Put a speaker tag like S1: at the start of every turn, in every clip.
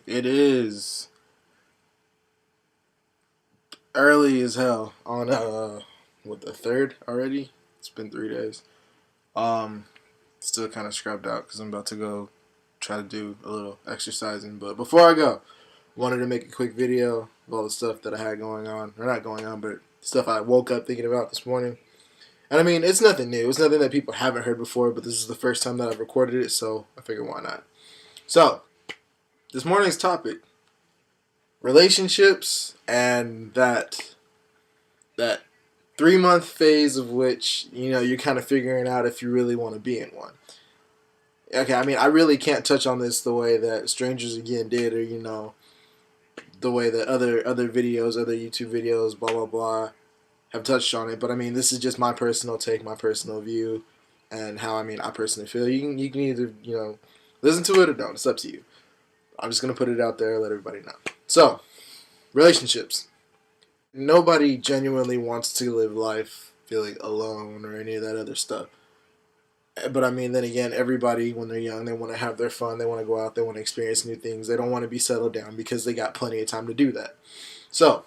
S1: It is early as hell on what, the third already. It's been 3 days. Um, Still kind of scrubbed out because I'm about to go try to do a little exercising. But before I go, wanted to make a quick video of all the stuff that I had going on, or not going on, but stuff I woke up thinking about this morning. And I mean, it's nothing new. It's nothing that people haven't heard before, but this is the first time that I've recorded it, so I figured why not. So, this morning's topic: relationships and that 3 month phase of which you're kind of figuring out if you really want to be in one. Okay, I mean, I really can't touch on this the way that Strangers Again did, or the way that other videos, other YouTube videos, blah blah blah, have touched on it. But I mean, this is just my personal take, my personal view, and how I personally feel. You can either listen to it or don't. It's up to you. I'm just gonna put it out there, let everybody know. So, relationships. Nobody genuinely wants to live life feeling alone or any of that other stuff. But I mean, then again, everybody, when they're young, they want to have their fun. They want to go out. They want to experience new things. They don't want to be settled down because they got plenty of time to do that. So,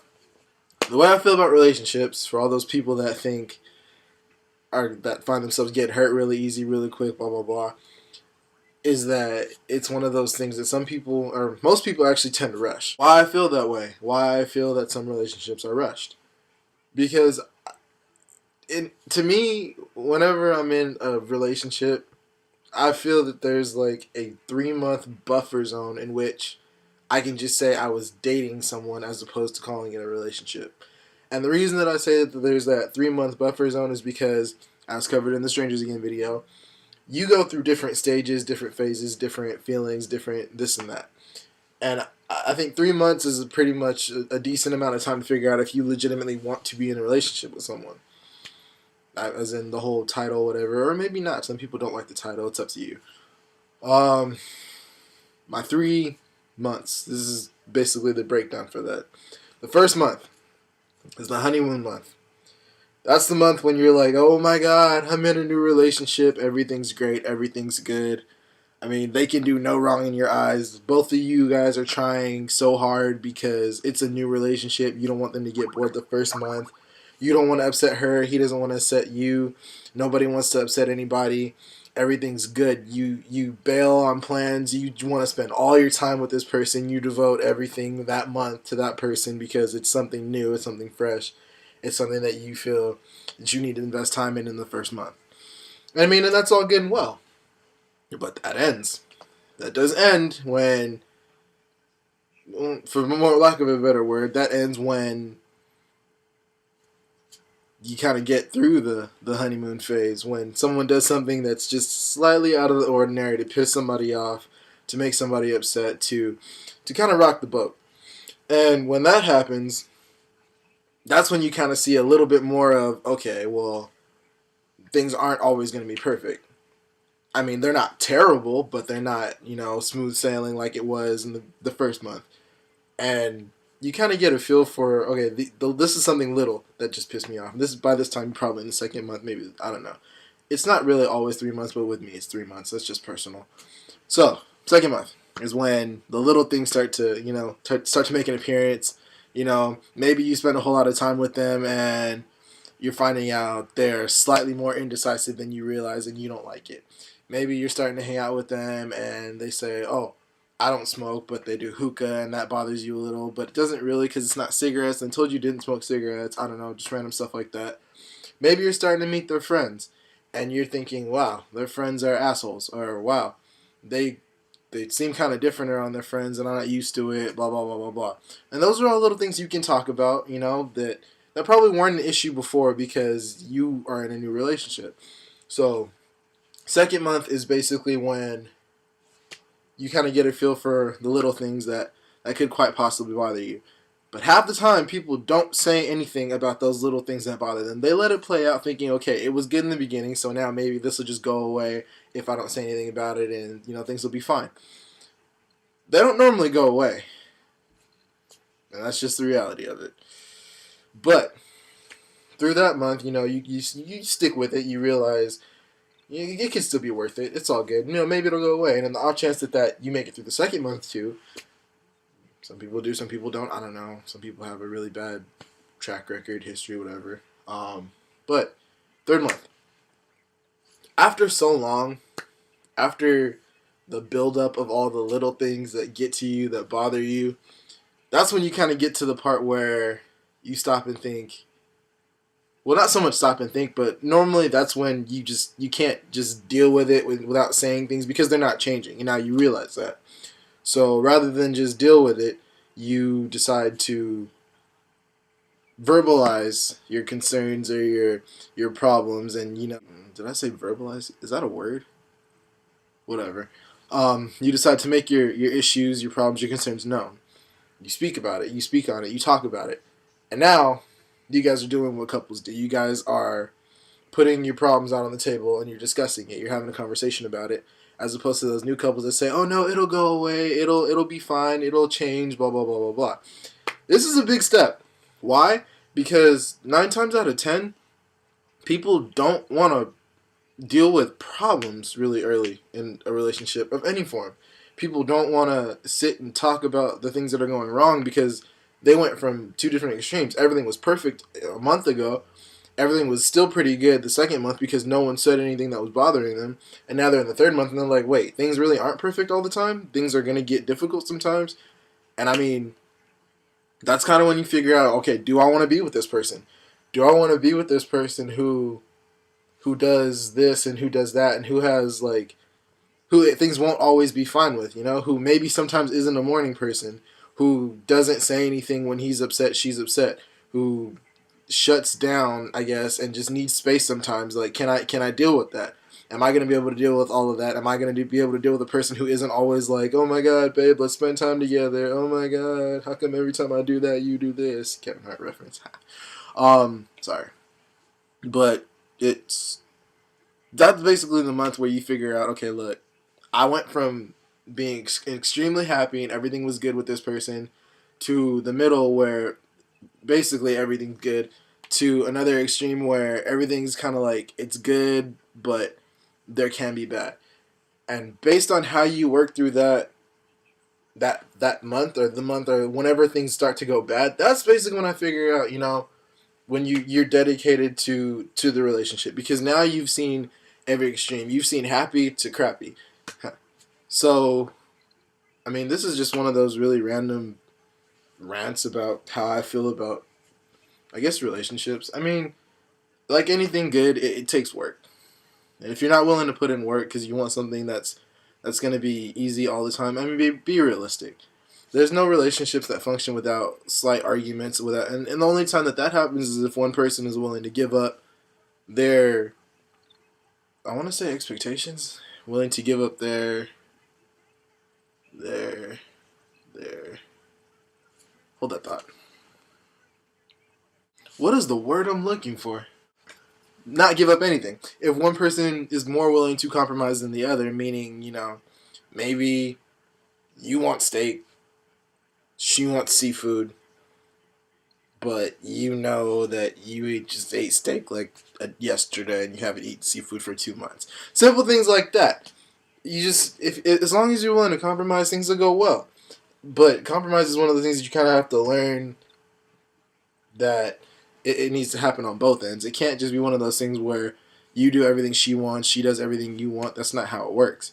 S1: the way I feel about relationships, for all those people that that find themselves getting hurt really easy, really quick, blah blah blah, is that it's one of those things that some people, or most people, actually tend to rush. Why I feel that way? Why I feel that some relationships are rushed? Because to me, whenever I'm in a relationship, I feel that there's like a 3 month buffer zone in which I can just say I was dating someone as opposed to calling it a relationship. And the reason that I say that there's that 3 month buffer zone is because, as covered in the Strangers Again video, you go through different stages, different phases, different feelings, different this and that. And I think 3 months is pretty much a decent amount of time to figure out if you legitimately want to be in a relationship with someone. As in the whole title, whatever, or maybe not. Some people don't like the title. It's up to you. Um, my 3 months. This is basically the breakdown for that. The first month is the honeymoon month. That's the month when you're like, oh my god, I'm in a new relationship. Everything's great. Everything's good. I mean, they can do no wrong in your eyes. Both of you guys are trying so hard because it's a new relationship. You don't want them to get bored the first month. You don't want to upset her. He doesn't want to upset you. Nobody wants to upset anybody. Everything's good. You bail on plans. You want to spend all your time with this person. You devote everything that month to that person because it's something new. It's something fresh. It's something that you feel that you need to invest time in the first month. I mean, and that's all good and well. But that ends. That does end when, for more lack of a better word, that ends when you kind of get through the honeymoon phase, when someone does something that's just slightly out of the ordinary to piss somebody off, to make somebody upset, to kind of rock the boat. And when that happens, that's when you kind of see a little bit more of, okay, well, things aren't always going to be perfect. I mean, they're not terrible, but they're not, smooth sailing like it was in the first month. And you kind of get a feel for, okay, this is something little that just pissed me off. By this time, probably in the second month, maybe, I don't know. It's not really always 3 months, but with me, it's 3 months. That's just personal. So, second month is when the little things start to, start to make an appearance. Maybe you spend a whole lot of time with them and you're finding out they're slightly more indecisive than you realize and you don't like it. Maybe you're starting to hang out with them and they say, oh, I don't smoke, but they do hookah, and that bothers you a little, but it doesn't really because it's not cigarettes. I told you didn't smoke cigarettes. I don't know, just random stuff like that. Maybe you're starting to meet their friends, and you're thinking, wow, their friends are assholes, or wow, they seem kind of different around their friends, and I'm not used to it, blah, blah, blah, blah, blah. And those are all little things you can talk about, that probably weren't an issue before because you are in a new relationship. So, second month is basically when you kind of get a feel for the little things that could quite possibly bother you. But half the time, people don't say anything about those little things that bother them. They let it play out thinking, okay, it was good in the beginning, so now maybe this will just go away if I don't say anything about it and, things will be fine. They don't normally go away. And that's just the reality of it. But through that month, you stick with it. You realize it can still be worth it. It's all good. Maybe it'll go away. And in the off chance that you make it through the second month too, Some people do, some people don't. I don't know. Some people have a really bad track record, history, whatever. But third month, after so long, after the buildup of all the little things that get to you, that bother you, that's when you kind of get to the part where you stop and think. Well, not so much stop and think, but normally that's when you can't just deal with it without saying things because they're not changing. And now you realize that. So rather than just deal with it, you decide to verbalize your concerns or your problems. And did I say verbalize? Is that a word? Whatever. You decide to make your issues, your problems, your concerns known. You speak about it. You speak on it. You talk about it. And now you guys are doing what couples do. You guys are putting your problems out on the table and you're discussing it. You're having a conversation about it, as opposed to those new couples that say, "Oh no, it'll go away. It'll be fine. It'll change. Blah blah blah blah blah." This is a big step. Why? Because 9 times out of 10, people don't want to deal with problems really early in a relationship of any form. People don't want to sit and talk about the things that are going wrong because they went from two different extremes. Everything was perfect a month ago. Everything was still pretty good the second month because no one said anything that was bothering them. And now they're in the third month and they're like, wait, things really aren't perfect all the time? Things are going to get difficult sometimes? And I mean, that's kind of when you figure out, okay, do I want to be with this person? Do I want to be with this person who does this and who does that and who has who things won't always be fine with, who maybe sometimes isn't a morning person, who doesn't say anything when he's upset, she's upset, who shuts down, I guess, and just needs space sometimes. Like, can I deal with that? Am I going to be able to deal with all of that? Am I going to be able to deal with a person who isn't always like, oh my God, babe, let's spend time together. Oh my God, how come every time I do that, you do this? Kevin Hart reference. Sorry. But that's basically the month where you figure out, okay, look, I went from being extremely happy and everything was good with this person to the middle where basically everything's good to another extreme where everything's kind of like it's good, but there can be bad. And based on how you work through that month or the month or whenever things start to go bad, that's basically when I figure out, when you're dedicated to the relationship, because now you've seen every extreme. You've seen happy to crappy. So, I mean, this is just one of those really random rants about how I feel about, I guess, relationships. I mean, like anything good, it takes work. And if you're not willing to put in work because you want something that's going to be easy all the time, I mean, be realistic. There's no relationships that function without slight arguments, and the only time that happens is if one person is willing to give up their, I want to say expectations, willing to give up their hold that thought. What is the word I'm looking for? Not give up anything. If one person is more willing to compromise than the other, meaning, maybe you want steak, she wants seafood, but you know that you just ate steak yesterday and you haven't eaten seafood for 2 months. Simple things like that. You just, if as long as you're willing to compromise, things will go well. But compromise is one of the things that you kind of have to learn that it needs to happen on both ends. It can't just be one of those things where you do everything she wants, she does everything you want. That's not how it works.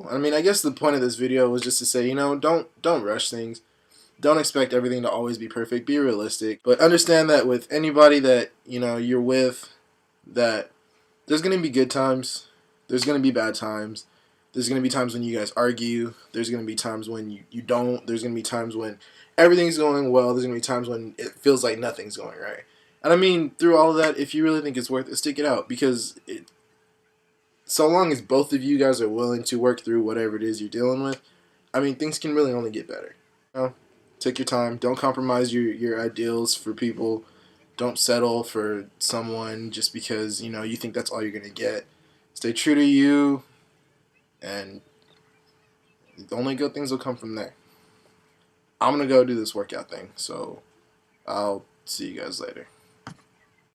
S1: I mean, I guess the point of this video was just to say, don't rush things. Don't expect everything to always be perfect. Be realistic. But understand that with anybody that, you're with, that there's going to be good times. There's going to be bad times. There's going to be times when you guys argue. There's going to be times when you don't. There's going to be times when everything's going well. There's going to be times when it feels like nothing's going right. And I mean, through all of that, if you really think it's worth it, stick it out. Because so long as both of you guys are willing to work through whatever it is you're dealing with, I mean, things can really only get better. Take your time. Don't compromise your ideals for people. Don't settle for someone just because, you think that's all you're going to get. Stay true to you, and the only good things will come from there. I'm going to go do this workout thing, so I'll see you guys later.